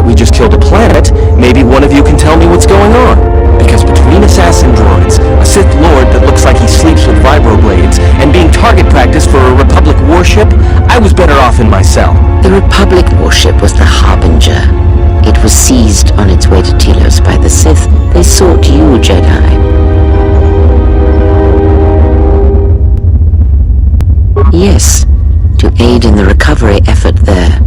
we just killed a planet, maybe one of you can tell me what's going on. Because between assassin droids, a Sith Lord that looks like he sleeps with vibroblades, and being target practice for a Republic warship, I was better off in my cell. The Republic warship was the Harbinger. It was seized on its way to Telos by the Sith. They sought you, Jedi. Yes, to aid in the recovery effort there.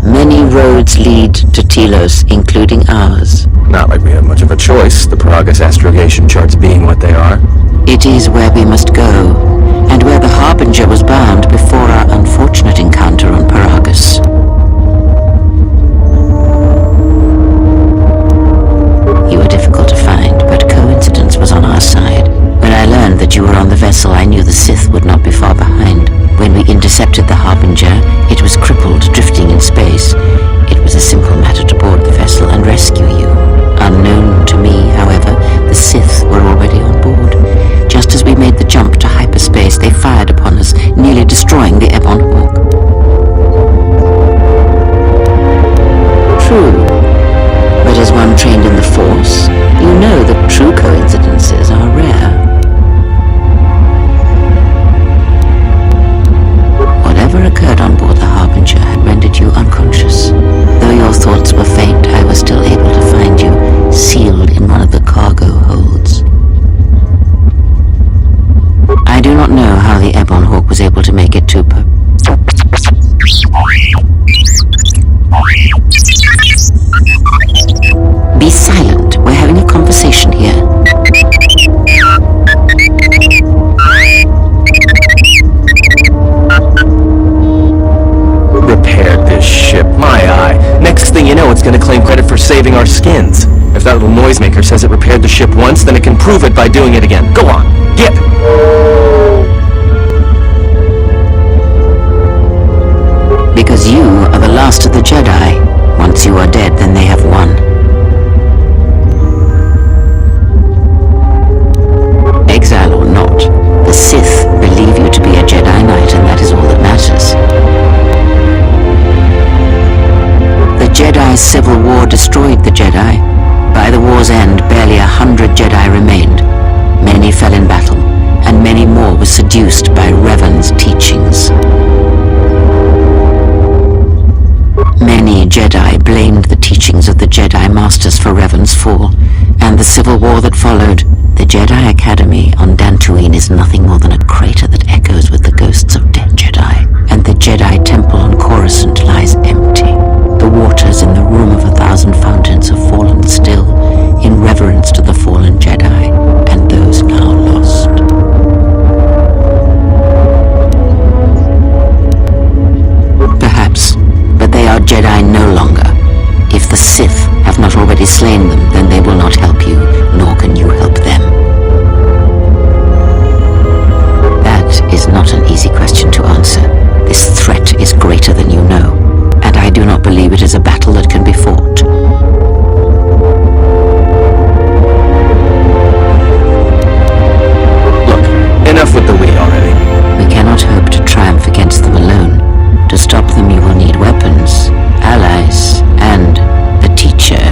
Many roads lead to Telos, including ours. Not like we have much of a choice, the Peragus astrogation charts being what they are. It is where we must go, and where the Harbinger was bound before our unfortunate encounter on Peragus. You were difficult to find, but coincidence was on our side. When I learned that you were on the vessel, I knew the Sith would not be far behind. When we intercepted the Harbinger, it was crippled, drifting in space. It was a simple matter to board the vessel and rescue you. Unknown to me, however, the Sith were already on board. Just as we made the jump to hyperspace, they fired upon us, nearly destroying the Ebon Hawk. True. But as one trained in the Force, you know that true coincidences are rare. Whatever occurred on board the Harbinger had rendered you unconscious. Though your thoughts were faint, I was still able to find you, sealed in one of the cargo holds. I do not know how the Ebon Hawk was able to make it to Be silent. We're having a conversation here. Repaired this ship, my eye. Next thing you know, it's gonna claim credit for saving our skins. If that little noisemaker says it repaired the ship once, then it can prove it by doing it again. Go on, get! Because you are the last of the Jedi. Once you are dead, then they have won. Exile or not, the Sith believe you to be a Jedi Knight, and that is all that matters. The Jedi Civil War destroyed the Jedi. By the war's end, barely 100 Jedi remained. Many fell in battle, and many more were seduced by Revan's teachings. Many Jedi blamed the teachings of the Jedi Masters for Revan's fall, and the civil war that followed. The Jedi Academy on Dantooine is nothing more than a crater that echoes with the ghosts of dead Jedi, and the Jedi Temple on Coruscant lies empty. The waters in the Room of 1,000 Fountains have fallen still, in reverence to the fallen Jedi, and those now lost. Perhaps, but they are Jedi no longer. If the Sith have not already slain them, then they will not help you, nor can you help them. That is not an easy question to answer. This threat is greater than you know, and I do not believe it is a battle that can be fought. Look, enough with the we already. We cannot hope to triumph against them alone. To stop them you will need weapons, allies, and a teacher.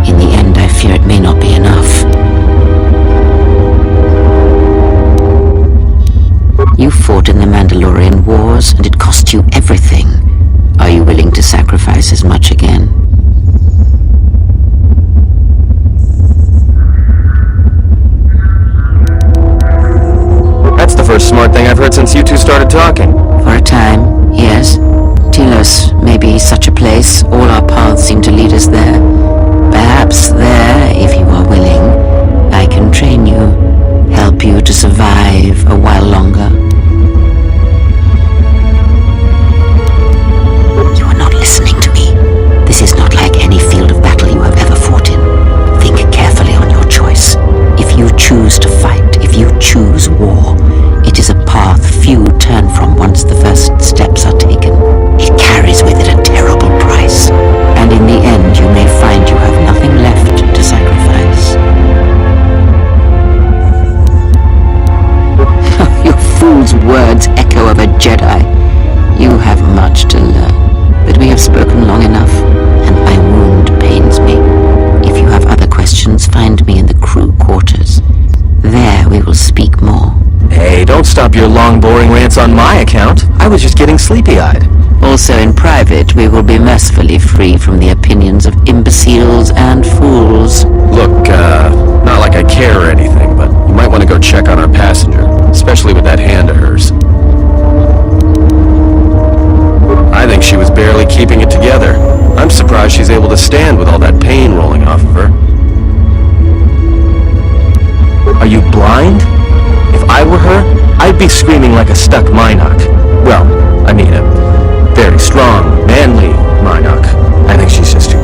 In the end, I fear it may not be enough. You fought in the Mandalorian Wars, and it cost you everything. Are you willing to sacrifice as much again? That's the first smart thing I've heard since you two started talking. For a time, yes. Telos may be such a place. All our paths seem to lead us there. Perhaps there, if you are willing, I can train you, help you to survive a while longer. You are not listening to me. This is not like any field of battle you have ever fought in. Think carefully on your choice. If you choose to fight, if you choose war, it is a path few turn from once the first steps are taken. It carries with it a terrible price, and in the end you may find you have nothing left to sacrifice. Your fool's words echo of a Jedi. You have much to learn, but we have spoken long enough, and my wound don't stop your long, boring rants on my account. I was just getting sleepy-eyed. Also in private, we will be mercifully free from the opinions of imbeciles and fools. Look, not like I care or anything, but you might want to go check on our passenger, especially with that hand of hers. I think she was barely keeping it together. I'm surprised she's able to stand with all that pain rolling off of her. Are you blind? If I were her, I'd be screaming like a stuck Minoc. Well, I mean a very strong, manly Minoc. I think she's just